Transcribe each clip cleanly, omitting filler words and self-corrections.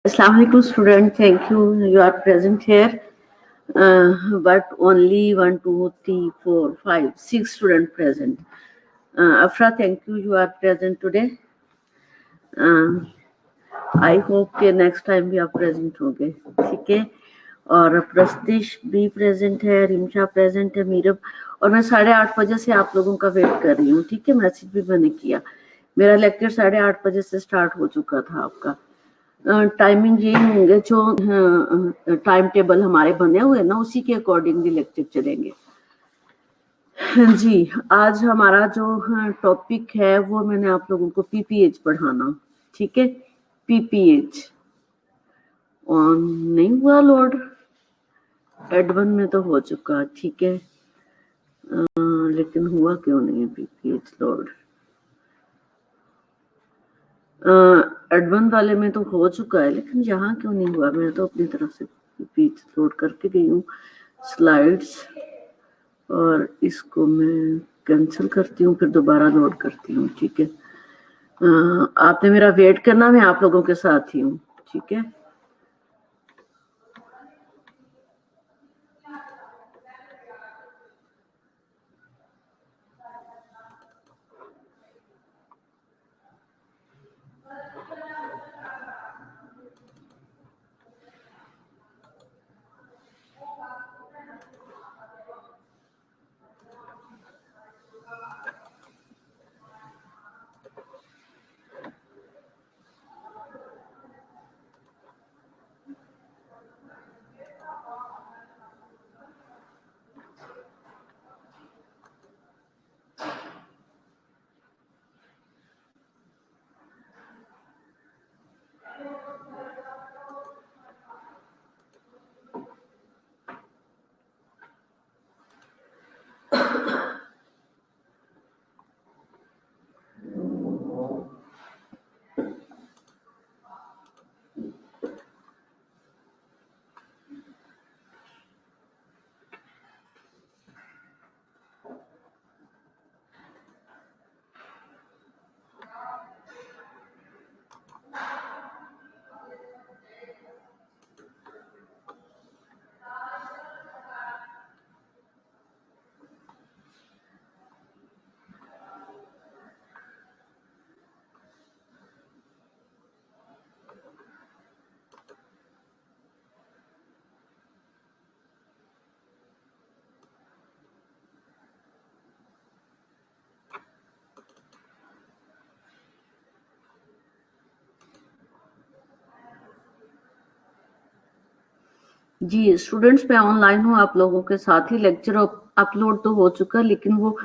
Assalamu alaikum student, thank you. You are present here, but only 1, 2, 3, 4, 5, 6 students present. Afra, thank you. You are present today. I hope के next time भी आप present होंगे, ठीक है? और प्रस्तिश भी present है, रिमशा present है, मीरब, और मैं 8:30 बजे से आप लोगों का वेट कर रही हूँ, ठीक है? मैसेज भी मैंने किया. मेरा लेक्चर 8:30 बजे से स्टार्ट हो चुका था आपका. टाइमिंग ये होंगे जो टाइम टेबल हमारे बने हुए ना, उसी के अकॉर्डिंगली लेक्चर चलेंगे. जी, आज हमारा जो टॉपिक है वो मैंने आप लोगों को पीपीएच पढ़ाना, ठीक है? पीपीएच ऑन नहीं हुआ लोड, एडवन में तो हो चुका, ठीक है? लेकिन हुआ क्यों नहीं है पीपीएच लोड? एडवन वाले में तो हो चुका है, लेकिन यहाँ क्यों नहीं हुआ? मैं तो अपनी तरफ से पीपीएच लोड करके गई हूँ स्लाइड्स, और इसको मैं कैंसिल करती हूँ, फिर दोबारा लोड करती हूँ, ठीक है? आपने मेरा वेट करना, मैं आप लोगों के साथ ही हूँ, ठीक है? जी स्टूडेंट्स, मैं ऑनलाइन हूँ आप लोगों के साथ ही. लेक्चर अपलोड तो हो चुका, लेकिन वो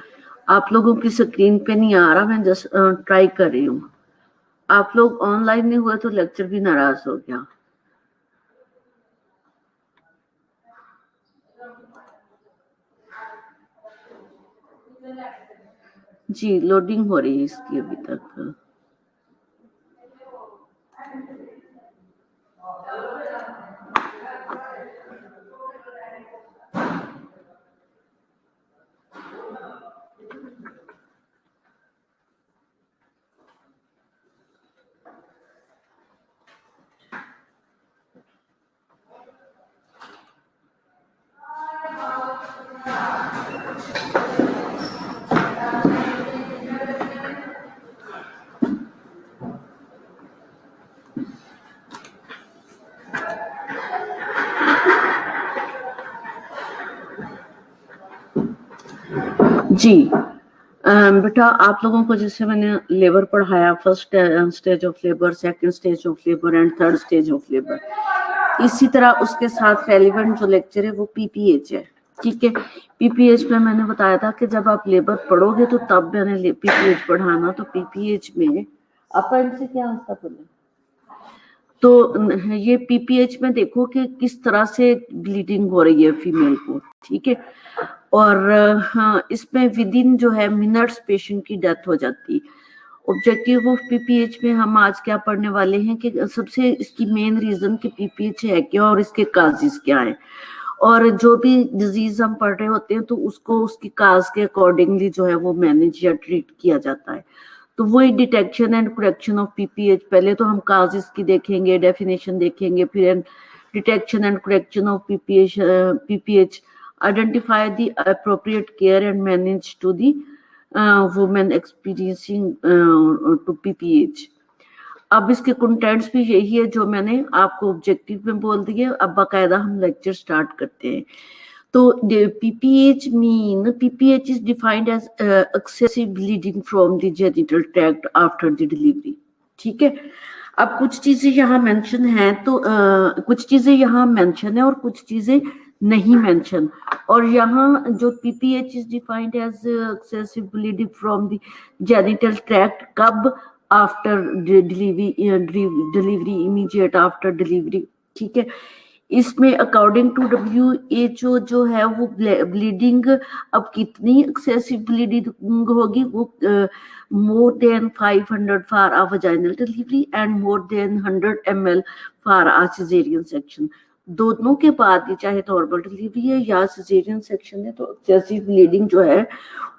आप लोगों की स्क्रीन पे नहीं आ रहा. मैं जस्ट ट्राई कर रही हूँ. आप लोग ऑनलाइन नहीं हुए तो लेक्चर भी नाराज हो गया. जी, लोडिंग हो रही है इसकी अभी तक. जी बेटा, आप लोगों को जैसे मैंने लेबर पढ़ाया, first stage of labour, second stage of labour and third stage of labour, इसी तरह उसके साथ रेलिवेंट जो लेक्चर है वो पीपीएच है, ठीक है? पीपीएच में मैंने बताया था कि जब आप लेबर पढ़ोगे तो तब मैंने पीपीएच पढ़ाना. तो पीपीएच में आपका इनसे क्या आंसर बोले, तो ये पीपीएच में देखो कि किस तरह से ब्लीडिंग हो रही है फीमेल को, ठीक है? और हाँ, इसमें विद इन जो है मिनट्स पेशेंट की डेथ हो जाती है. ऑब्जेक्टिव ऑफ पीपीएच में हम आज क्या पढ़ने वाले हैं कि सबसे इसकी मेन रीजन कि पीपीएच है क्या और इसके काजेस क्या है. और जो भी डिजीज हम पढ़ रहे होते हैं तो उसको उसकी काज के अकॉर्डिंगली जो है वो मैनेज या ट्रीट किया जाता है. तो वही detection and correction of PPH, पहले तो हम काजेस की देखेंगे, डेफिनेशन देखेंगे, फिर detection and correction of PPH, identify the appropriate care and manage to the women experiencing to PPH. अब इसके कंटेंट्स भी यही है जो मैंने आपको ऑब्जेक्टिव में बोल दिए। अब बाकायदा हम लेक्चर स्टार्ट करते हैं। तो PPH mean PPH is defined as excessive bleeding from the genital tract after the delivery। ठीक है, अब कुछ चीजें यहाँ मेंशन है, तो कुछ चीजें यहाँ मेंशन है और कुछ चीजें नहीं मेंशन। और यहाँ जो PPH is defined as excessive bleeding from the genital tract कब, after delivery, immediate after delivery. ठीक है, इसमें अकॉर्डिंग टू WHO जो है वो ब्लीडिंग अब कितनी एक्सेसिव ब्लीडिंग होगी, वो more than 500 for a vaginal delivery and more than 100 ml for a caesarean section. दोनों के बाद, चाहे नॉर्मल डिलीवरी है या सिजेरियन सेक्शन है, तो एक्सेसिव ब्लीडिंग जो है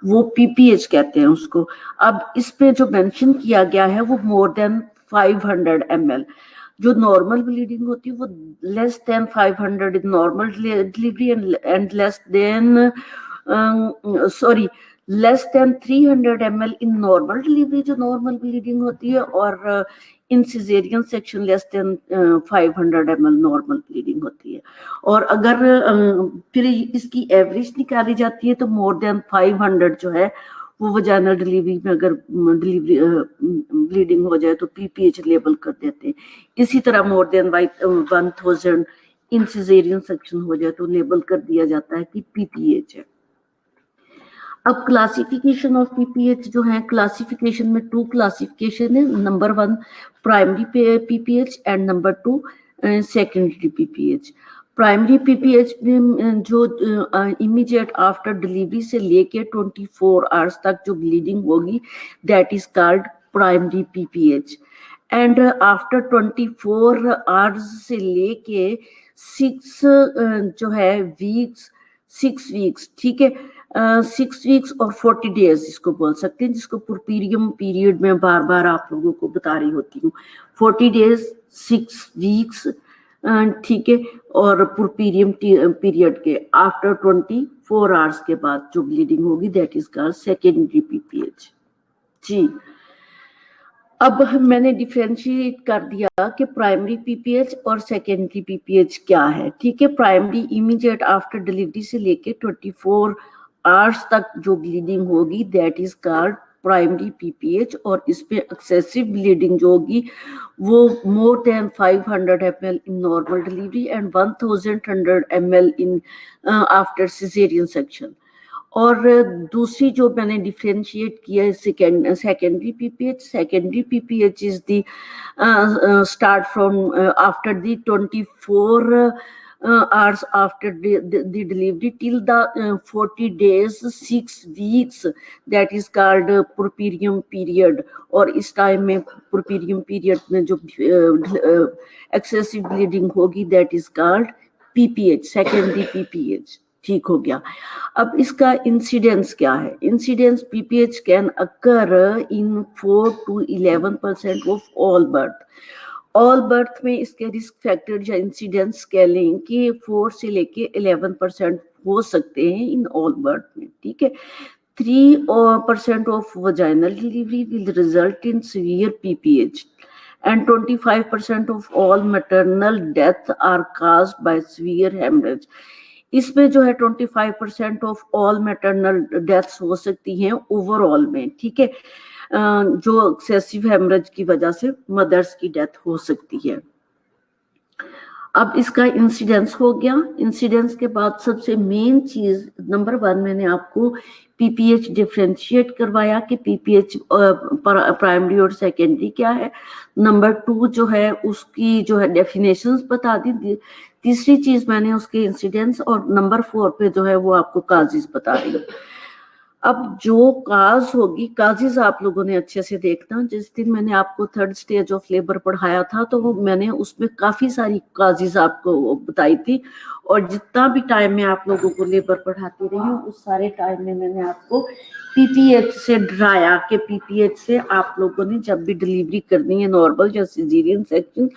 वो PPH कहते हैं उसको। अब इस पे जो मेंशन किया गया है वो मोर देन 500 ml। जो नॉर्मल ब्लीडिंग होती है वो less than 500 in normal delivery and less than less than 300 ml in normal delivery, जो नॉर्मल ब्लीडिंग होती है, और in caesarean section less than 500 ml normal bleeding होती है। और अगर फिर इसकी एवरेज निकाली जाती है तो मोर देन 500 जो है वो वजाइनल डिलीवरी में अगर डिलीवरी ब्लीडिंग हो जाए तो PPH लेबल कर देते हैं। इसी तरह मोर देन 1000 इन सिजेरियन सेक्शन हो जाए तो लेबल कर दिया जाता है कि PPH है। अब क्लासिफिकेशन ऑफ PPH जो है, क्लासिफिकेशन में 2 क्लासिफिकेशन है। Number 1 primary PPH and number 2 secondary PPH। Primary PPH में जो इमीडिएट आफ्टर डिलीवरी से लेके 24 आवर्स तक जो ब्लीडिंग होगी, that is called primary PPH। And after 24 hours से लेके 6 जो है वीक्स, 6 वीक्स, ठीक है, 6 वीक्स और 40 डेज इसको बोल सकते हैं, जिसको पुरपीरियम पीरियड में बार बार आप लोगों को बता रही होती हूँ। 40 डेज, 6 वीक्स, ठीक है, और पुरपीरियम पीरियड के आफ्टर 24 आवर्स के बाद जो ब्लीडिंग होगी, that is called secondary PPH। जी, अब मैंने डिफरेंशिएट कर दिया कि प्राइमरी PPH और सेकेंडरी PPH क्या है। ठीक है, प्राइमरी इमीडिएट आफ्टर डिलीवरी से लेके 24 आवर्स तक जो ब्लीडिंग होगी, that is called primary PPH, और इसमें एक्सेसिव ब्लीडिंग जो होगी वो more than 500 ml in normal delivery and 1100 ml in after caesarean section. और दूसरी जो मैंने डिफरेंशिएट किया है secondary PPH, secondary PPH is the start from after the 24 hours after the delivery till the 40 days, 6 weeks, that is called puerperium period. और इस time में puerperium period में जो एक्सेसिव ब्लीडिंग होगी, that is called PPH, secondary PPH। ठीक हो गया। अब इसका इंसिडेंस क्या है? Incidence PPH can occur in 4 to 11% of all birth. All birth में इसके रिस्क फैक्टर या इंसिडेंस कह लें कि 4 से लेके 11% हो सकते हैं इन ऑल बर्थ में। ठीक है, 3% of vaginal delivery will result in severe PPH and 25% of all maternal death are caused by severe hemorrhage। इसमें जो है 25% ऑफ ऑल मैटरनल डेथ्स हो सकती हैं ओवरऑल में। ठीक है, जो एक्सेसिव हेमरेज की वजह से मदर्स की डेथ हो सकती है। अब इसका इंसिडेंस हो गया। इंसिडेंस के बाद सबसे मेन चीज नंबर 1 मैंने आपको PPH डिफरेंशिएट करवाया कि PPH प्राइमरी और सेकेंडरी क्या है। नंबर 2 जो है उसकी जो है डेफिनेशंस बता दी। तीसरी चीज मैंने उसके इंसिडेंस, और नंबर 4 पे जो है वो आपको काजेस बता रही हूँ। अब जो काज होगी, काजिज आप लोगों ने अच्छे से देखना, जिस दिन मैंने आपको थर्ड स्टेज ऑफ लेबर पढ़ाया था तो वो मैंने उसमें काफी सारी काजिज आपको बताई थी, और जितना भी टाइम में आप लोगों को लेबर पढ़ाती रही हूँ उस सारे टाइम में मैंने आपको पीपीएच से डराया कि पीपीएच से आप लोगों ने जब भी डिलीवरी करनी है नॉर्मल या सिजेरियन सेक्शन,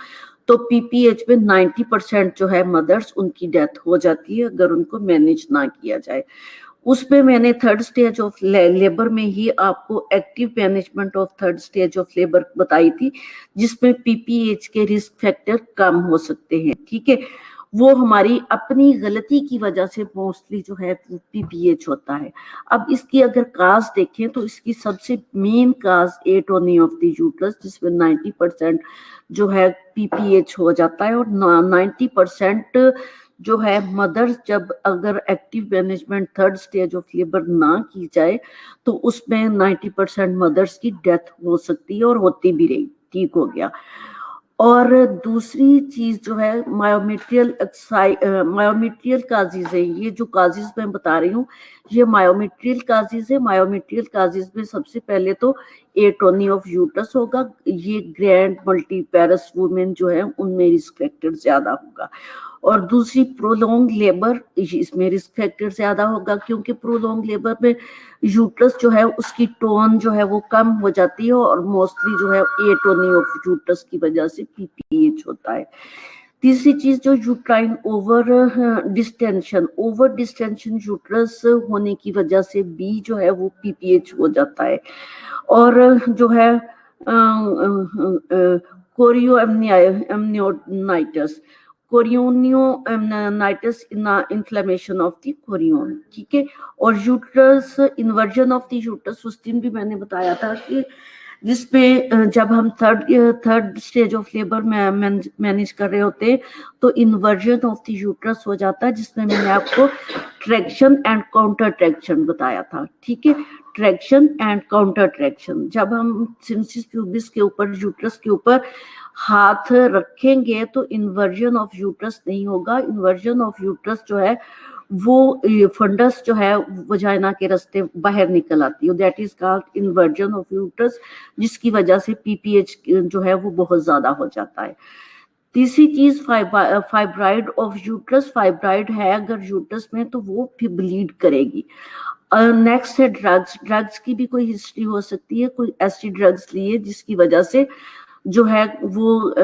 तो पीपीएच में 90% जो है मदर्स उनकी डेथ हो जाती है अगर उनको मैनेज ना किया जाए। उसमें मैंने थर्ड स्टेज ऑफ लेबर में ही आपको active management of third stage of labour बताई थी, जिसमें पीपीएच के रिस्क फैक्टर कम हो सकते हैं। ठीक है, वो हमारी अपनी गलती की वजह से मोस्टली जो है पीपीएच होता है। अब इसकी अगर काज देखें तो इसकी सबसे main cause atony of the uterus, जिसमें 90% जो है पीपीएच हो जाता है, और 90% जो है मदर्स जब अगर active management third stage of labour ना की जाए तो उसमें 90% मदर्स की डेथ हो सकती है और होती भी रही। ठीक हो गया। और दूसरी चीज जो है मायोमेट्रियल काजिज है। ये जो काजिज मैं बता रही हूँ ये मायोमेट्रियल काजिज है। मायोमेट्रियल काजिज में सबसे पहले तो एटोनी ऑफ यूट्रस होगा। ये ग्रैंड मल्टीपेरस वुमेन जो है उनमें रिस्क फैक्टर ज्यादा होगा। और दूसरी प्रोलॉन्ग लेबर, इसमें रिस्क फैक्टर ज्यादा होगा क्योंकि प्रोलॉन्ग लेबर में यूट्रस जो है उसकी टोन जो है वो कम हो जाती है और मोस्टली जो है एटोनी ऑफ यूट्रस की वजह से पीपीएच होता है। तीसरी चीज जो यूट्राइन ओवर डिस्टेंशन यूट्रस होने की वजह से बी जो है वो पीपीएच हो जाता है। और जो है कोरियोएमनियोनाइटिस, कोरियोनियोनाइटिस इन्फ्लेमेशन ऑफ द कोरियोन। ठीक है, और uterus inversion of the uterus उस दिन भी मैंने बताया था कि जिसपे जब हम third stage of labour manage कर रहे होते हैं तो इन्वर्जन ऑफ द यूट्रस हो जाता है, जिसमें मैंने आपको ट्रैक्शन एंड काउंटर ट्रैक्शन बताया था। ठीक है, ट्रैक्शन एंड काउंटर ट्रैक्शन, जब हम सिंसिस प्यूबिस के ऊपर यूट्रस के ऊपर हाथ रखेंगे तो इन्वर्जन ऑफ यूट्रस नहीं होगा। इन्वर्जन ऑफ यूट्रस जो है वो फंडस जो है वजाइना के रास्ते बाहर निकल आती है, that is called inversion of uterus, जिसकी वजह से पीपीएच जो है वो बहुत ज्यादा हो जाता है। तीसरी चीज फाइब्राइड ऑफ यूट्रस, फाइब्राइड है अगर यूट्रस में तो वो फिर ब्लीड करेगी। नेक्स्ट है ड्रग्स, ड्रग्स की भी कोई हिस्ट्री हो सकती है, कोई ऐसी ड्रग्स लिए जिसकी वजह से जो है वो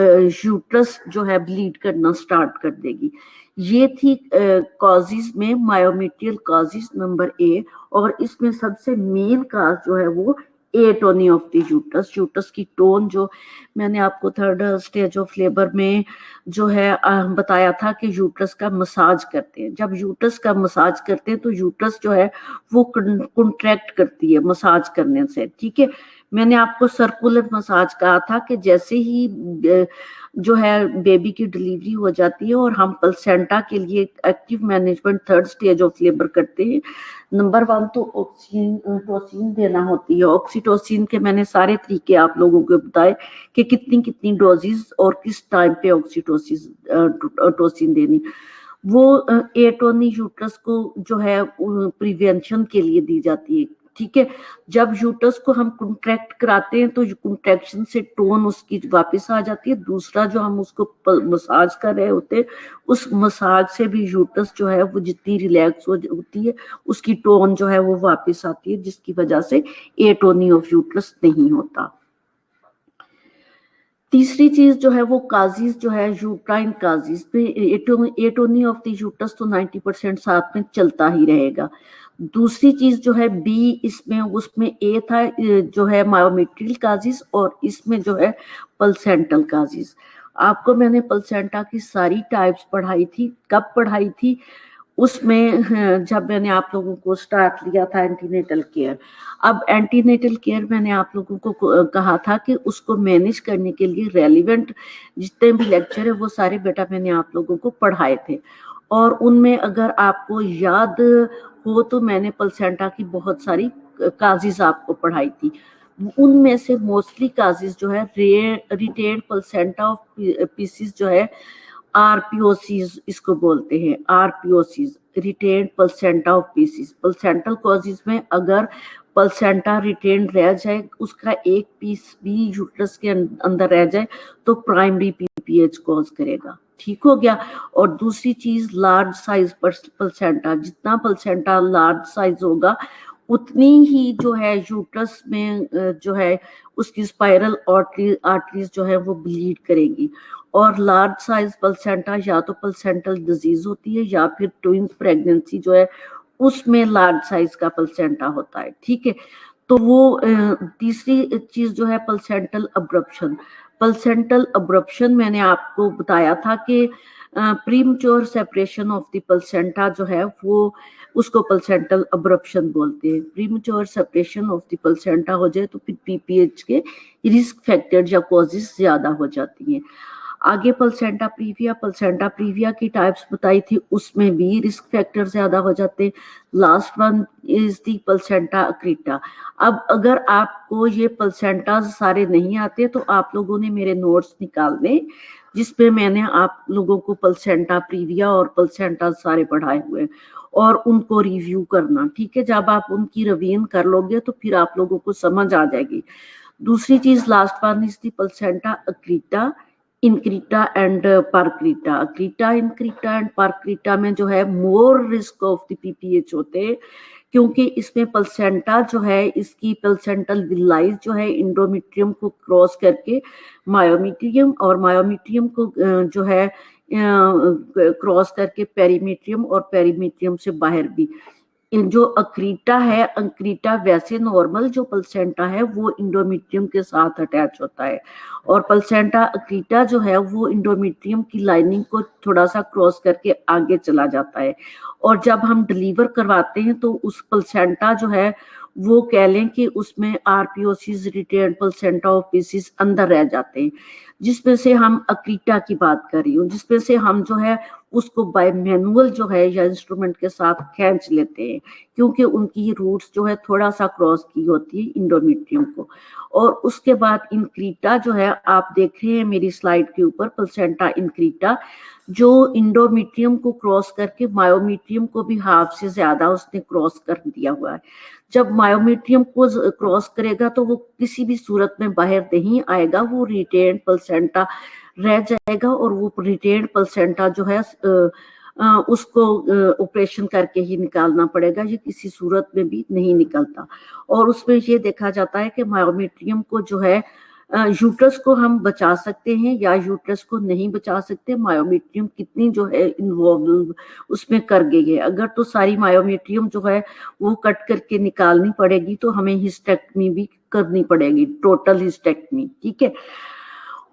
यूट्रस जो है ब्लीड करना स्टार्ट कर देगी। ये थी कॉजेज में मायोमेट्रियल कॉजेज नंबर ए, और इसमें सबसे मेन काज जो है वो atony of the uterus, uterus की टोन जो मैंने आपको थर्ड स्टेज ऑफ लेबर में जो है बताया था कि यूट्रस का मसाज करते हैं। जब यूट्रस का मसाज करते हैं तो यूट्रस जो है वो कंट्रैक्ट करती है मसाज करने से। ठीक है, मैंने आपको सर्कुलर मसाज कहा था कि जैसे ही जो है बेबी की डिलीवरी हो जाती है और हम प्लेसेंटा के लिए active management third stage of labour करते हैं, नंबर 1 तो ऑक्सीटोसिन देना होती है। ऑक्सीटोसिन के मैंने सारे तरीके आप लोगों को बताए कि कितनी कितनी डोजेस और किस टाइम पे ऑक्सीटोसिन देनी। वो एटोनी यूट्रस को जो है प्रिवेंशन के लिए दी जाती है। ठीक है, जब यूट्रस को हम कॉन्ट्रैक्ट कराते हैं तो कॉन्ट्रैक्शन से टोन उसकी वापस आ जाती है। दूसरा जो हम उसको मसाज कर रहे होते हैं उस मसाज से भी यूट्रस जो है वो जितनी रिलैक्स होती है उसकी टोन जो है वो वापस आती है, जिसकी वजह से एटोनी ऑफ यूट्रस नहीं होता। तीसरी चीज जो है वो काजिज जो है यूट्राइन काजिज पे एटोनी ऑफ द यूट्रस तो 90% साथ में चलता ही रहेगा। दूसरी चीज जो है बी, इसमें उसमें ए था जो है मायोमेट्रियल काजिज, और इसमें जो है प्लेसेंटल काजिज। आपको मैंने प्लेसेंटा की सारी टाइप्स पढ़ाई थी। कब पढ़ाई थी? उसमें जब मैंने आप लोगों को स्टार्ट लिया था एंटीनेटल केयर। अब एंटीनेटल केयर मैंने आप लोगों को कहा था कि उसको मैनेज करने के लिए रेलिवेंट जितने भी लेक्चर है वो सारे बेटा मैंने आप लोगों को पढ़ाए थे, और उनमें अगर आपको याद हो तो मैंने प्लेसेंटा की बहुत सारी काजिज आपको पढ़ाई थी। उनमें से मोस्टली काजिज जो है रिटेन प्लेसेंटा ऑफ पीसीज जो है आरपीओसीज इसको बोलते हैं, RPOCs. Retained placenta of pieces. Placental causes में अगर प्लेसेंटा रिटेन्ड रह जाए, उसका एक पीस भी यूट्रस के अंदर रह जाए, तो प्राइमरी पीपीएच कॉज करेगा। ठीक हो गया। और दूसरी चीज, लार्ज साइज प्लेसेंटा, जितना प्लेसेंटा लार्ज साइज होगा उतनी ही जो है यूट्रस में जो है उसकी स्पाइरल आर्टरीज जो है वो ब्लीड करेंगी। और लार्ज साइज प्लेसेंटा या तो प्लेसेंटल डिजीज होती है या फिर ट्विंस प्रेगनेंसी जो है उसमें लार्ज साइज का प्लेसेंटा होता है। ठीक है। तो वो तीसरी चीज जो है प्लेसेंटल अब्रप्शन। प्लेसेंटल अब्रप्शन मैंने आपको बताया था कि premature separation of the placenta जो है वो उसको प्लेसेंटल अब्रप्शन बोलते हैं। Premature separation of the placenta हो जाए तो फिर पीपीएच के रिस्क फैक्टर या कॉजेस ज्यादा हो जाती हैं। आगे प्लेसेंटा प्रीविया की टाइप्स बताई थी, उसमें भी रिस्क फैक्टर ज्यादा हो जाते। Last one is the placenta accreta. अब अगर आपको ये प्लेसेंटा सारे नहीं आते तो आप लोगों ने मेरे नोट्स निकालने, जिसपे मैंने आप लोगों को प्लेसेंटा प्रीविया और प्लेसेंटा सारे पढ़ाए हुए और उनको रिव्यू करना। ठीक है। जब आप उनकी रिवीजन कर लोगे तो फिर आप लोगों को समझ आ जाएगी। दूसरी चीज, last one is the placenta accreta, increta and percreta. Accreta, increta and percreta में जो है more risk of the PPH होते हैं, क्योंकि इसमें प्लेसेंटा जो है इसकी प्लेसेंटल विलाइज जो है इंडोमेट्रियम को क्रॉस करके मायोमेट्रियम और मायोमेट्रियम को जो है क्रॉस करके पेरीमेट्रियम और पेरीमेट्रियम से बाहर भी। जो अक्रीटा है, अंक्रीटा वैसे नॉर्मल जो प्लेसेंटा है वो इंडोमेट्रियम के साथ अटैच होता है और प्लेसेंटा अक्रीटा जो है वो इंडोमेट्रियम की लाइनिंग को थोड़ा सा क्रॉस करके आगे चला जाता है। और जब हम डिलीवर करवाते हैं तो उस प्लेसेंटा जो है वो कह लें कि उसमें आरपीओसिस रिटेन्ड प्लेसेंटा ऑफ पीसेस अंदर रह जाते हैं, जिसमें से हम अक्रीटा की बात कर रही हूँ, जिसमें से हम जो है उसको बाय मैनुअल जो है या इंस्ट्रूमेंट के साथ खींच लेते हैं, क्योंकि उनकी रूट्स जो है थोड़ा सा क्रॉस की होती है इंडोमेट्रियम को। और उसके बाद इनक्रीटा जो है आप देख रहे हैं मेरी स्लाइड के ऊपर, प्लेसेंटा इनक्रीटा जो इंडोमेट्रियम को क्रॉस करके मायोमेट्रियम को भी हाफ से ज्यादा उसने क्रॉस कर दिया हुआ है। जब मायोमेट्रियम को क्रॉस करेगा तो वो किसी भी सूरत में बाहर नहीं आएगा, वो रिटेन्ड प्लेसेंटा रह जाएगा और वो रिटेन्ड प्लेसेंटा जो है उसको ऑपरेशन करके ही निकालना पड़ेगा, ये किसी सूरत में भी नहीं निकलता। और उसमें ये देखा जाता है कि मायोमेट्रियम को जो है यूट्रस को हम बचा सकते हैं या यूट्रस को नहीं बचा सकते, मायोमेट्रियम कितनी जो है इन्वॉल्व उसमें कर गई है। अगर तो सारी मायोमेट्रियम जो है वो कट करके निकालनी पड़ेगी तो हमें हिस्टेक्टमी भी करनी पड़ेगी, टोटल हिस्टेक्टमी। ठीक है।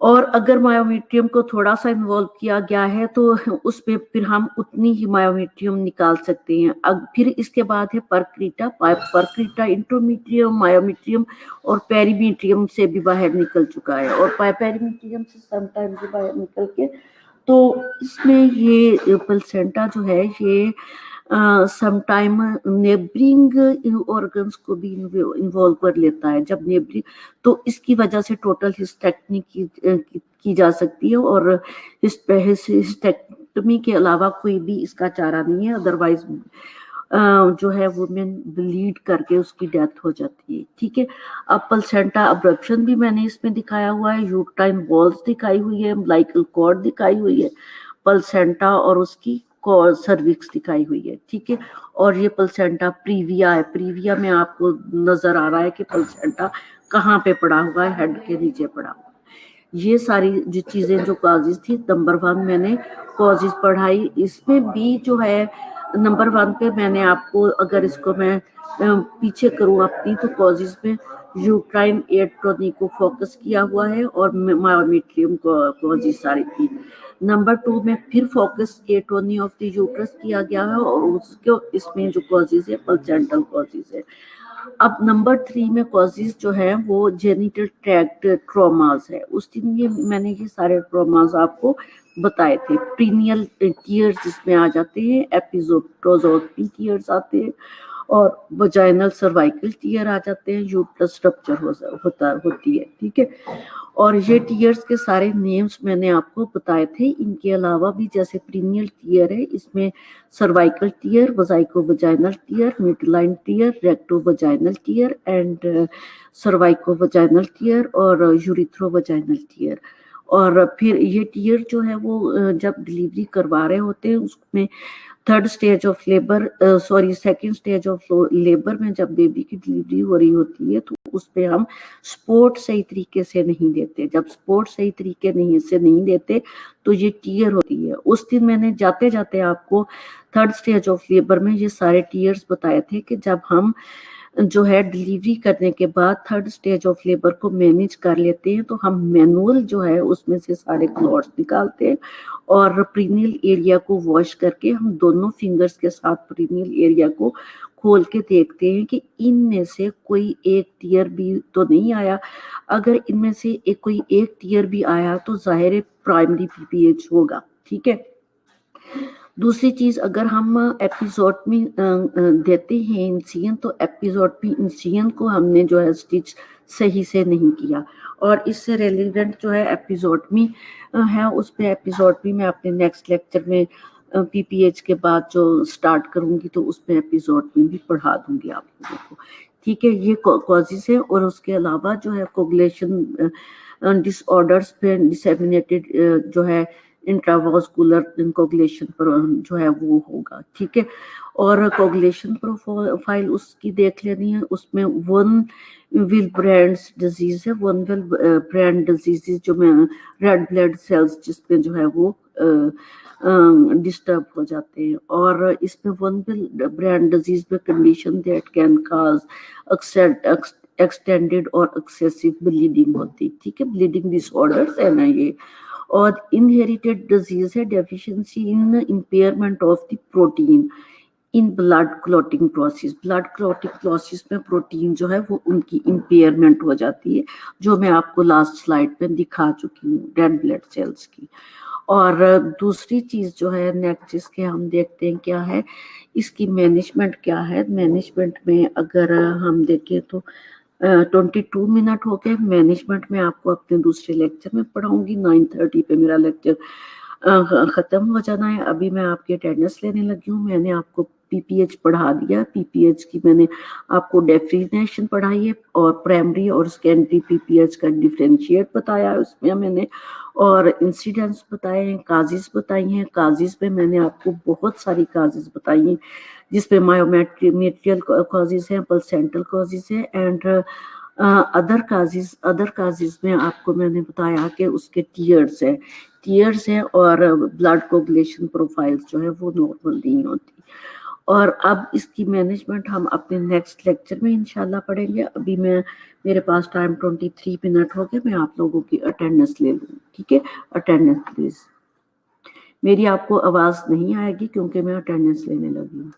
और अगर मायोमेट्रियम को थोड़ा सा इन्वॉल्व किया गया है तो उसमें फिर हम उतनी ही मायोमेट्रियम निकाल सकते हैं। अब फिर इसके बाद है परक्रीटा। परक्रीटा इंट्रोमेट्रियम, मायोमेट्रियम और पेरीमेट्रियम से भी बाहर निकल चुका है और पेरीमेट्रियम से समटाइम भी बाहर निकल के, तो इसमें ये प्लेसेंटा जो है ये समटाइम नेबरिंग ऑर्गन्स को भी इन्वॉल्व कर लेता है। जब नेबरिंग, तो इसकी वजह से टोटल हिस्टेक्टमी की जा सकती है और हिस्टेक्टमी के अलावा कोई भी इसका चारा नहीं है, अदरवाइज जो है वुमेन ब्लीड करके उसकी डेथ हो जाती है। ठीक है। अब प्लेसेंटा अब्रप्शन भी मैंने इसमें दिखाया हुआ है, यूट्राइन वॉल्स दिखाई हुई है, अम्बिलिकल कॉर्ड दिखाई हुई है, प्लेसेंटा और उसकी सर्विक्स दिखाई हुई है। ठीक है। और ये प्लेसेंटा प्रीविया है। प्रीविया में आपको नजर आ रहा है कि प्लेसेंटा कहाँ पे पड़ा हुआ है, हेड के नीचे पड़ा हुआ है। ये सारी जो चीजें जो कॉजेज थी, नंबर 1 मैंने कॉजेज पढ़ाई। इसमें भी जो है नंबर 1 पे मैंने आपको, अगर इसको मैं पीछे करूँ अपनी, तो कॉजेज में यूट्राइन एट्रोनी को फोकस किया हुआ है और मायोमेट्रियम कॉजेज सारी थी। नंबर 2 में फिर focus atony of the uterus किया गया है और उसके इसमें जो कॉजेज है प्लेसेंटल कॉजेज है। अब नंबर 3 में कॉजेज जो है वो जेनिटल ट्रैक्ट ट्रॉमास है। उस दिन ये मैंने ये सारे ट्रॉमास आपको बताए थे। प्रीनियल टीयर्स इसमें आ जाते हैं, एपिजोटोजोटमी टीयर्स आते हैं और वजाइनल सर्वाइकल टीयर आ जाते हैं, यूट्रस रप्चर होती है, ठीक है। और ये टीयर्स के सारे नेम्स मैंने आपको बताए थे। इनके अलावा भी जैसे प्रीनियल टीयर है, इसमें सर्वाइकल टीयर, वजाइको vaginal tear, midline tear, recto vaginal tear and cervico vaginal tear और यूरिथ्रो वजाइनल टीयर। और फिर ये टीयर जो है वो जब डिलीवरी करवा रहे होते हैं उसमें सेकंड स्टेज ऑफ लेबर में जब बेबी की डिलीवरी हो रही होती है तो उस पे हम सपोर्ट सही तरीके से नहीं देते। जब सपोर्ट सही तरीके से नहीं देते तो ये टीयर होती है। उस दिन मैंने जाते जाते आपको थर्ड स्टेज ऑफ लेबर में ये सारे टीयर्स बताए थे कि जब हम जो है डिलीवरी करने के बाद थर्ड स्टेज ऑफ लेबर को मैनेज कर लेते हैं तो हम मैनुअल जो है उसमें से सारे क्लॉट्स निकालते हैं और प्रीनियल एरिया को वॉश करके हम दोनों फिंगर्स के साथ प्रीनियल एरिया को खोल के देखते हैं कि इनमें से कोई एक टीयर भी तो नहीं आया। अगर इनमें से कोई एक टीयर भी आया तो जाहिर है प्राइमरी पीपीएच होगा, ठीक है। दूसरी चीज, अगर हम एपिजोटमी देते हैं इंसिजन तो एपिजोटमी इंसिजन को हमने जो है स्टिच सही से नहीं किया और इससे रेलिवेंट जो है एपिजोटमी है उस पे एपिजोटमी में अपने नेक्स्ट लेक्चर में पीपीएच के बाद जो स्टार्ट करूंगी तो उसमें एपिजोटमी भी पढ़ा दूंगी आप लोगों को, ठीक है। ये कॉजेस है और उसके अलावा जो है कोगुलेशन डिसऑर्डर्स पे डिसेमिनेटेड जो है इंट्रावास्कुलर कोगुलेशन पर जो है वो होगा, ठीक है। और कोगुलेशन प्रोफाइल उसकी देख लेनी है। उसमें वन विल ब्रांड डिजीज है, वन विल ब्रांड डिजीज जो में रेड ब्लड सेल्स जिसमें जो है वो डिस्टर्ब हो जाते हैं और इसमें वन विल ब्रांड डिजीज में condition that can cause extended और एक्सेसिव ब्लीडिंग होती, ठीक है। ब्लीडिंग डिसऑर्डर्स है ना ये। और इनहेरिटेड डिजीज है deficiency in impairment of the protein in blood clotting process. Blood clotting process में प्रोटीन जो है वो उनकी इंपेयरमेंट हो जाती है, जो मैं आपको लास्ट स्लाइड में दिखा चुकी हूँ रेड ब्लड सेल्स की। और दूसरी चीज जो है नेक्स्ट जिसके हम देखते हैं क्या है, इसकी मैनेजमेंट क्या है। मैनेजमेंट में अगर हम देखें तो 22 मिनट हो गए। मैनेजमेंट में आपको अपने दूसरे लेक्चर में पढ़ाऊंगी। 9:30 पे मेरा लेक्चर खत्म हो जाना है। अभी मैं आपकी अटेंडेंस लेने लगी हूँ। मैंने आपको पीपीएच पढ़ा दिया। पीपीएच की मैंने आपको डेफिनेशन पढ़ाई है और प्राइमरी और सेकेंडरी पीपीएच का डिफरेंशिएट बताया है उसमें मैंने, और इंसिडेंट्स बताए हैं, काजेस बताई हैं। काजेस में मैंने आपको बहुत सारी काजेस बताई हैं जिसपे मायोमेट्रियल कॉजेज हैं, प्लेसेंटल कॉजेज हैं एंड अदर काजेज में आपको मैंने बताया कि उसके टीयर्स हैं और ब्लड कोगुलेशन प्रोफाइल्स जो है वो नॉर्मल नहीं होती। और अब इसकी मैनेजमेंट हम अपने नेक्स्ट लेक्चर में इंशाल्लाह पढ़ेंगे। अभी मेरे पास टाइम 23 मिनट हो गए। मैं आप लोगों की अटेंडेंस ले लूँ, ठीक है। Attendance please. मेरी आपको आवाज नहीं आएगी क्योंकि मैं अटेंडेंस लेने लगी हूँ।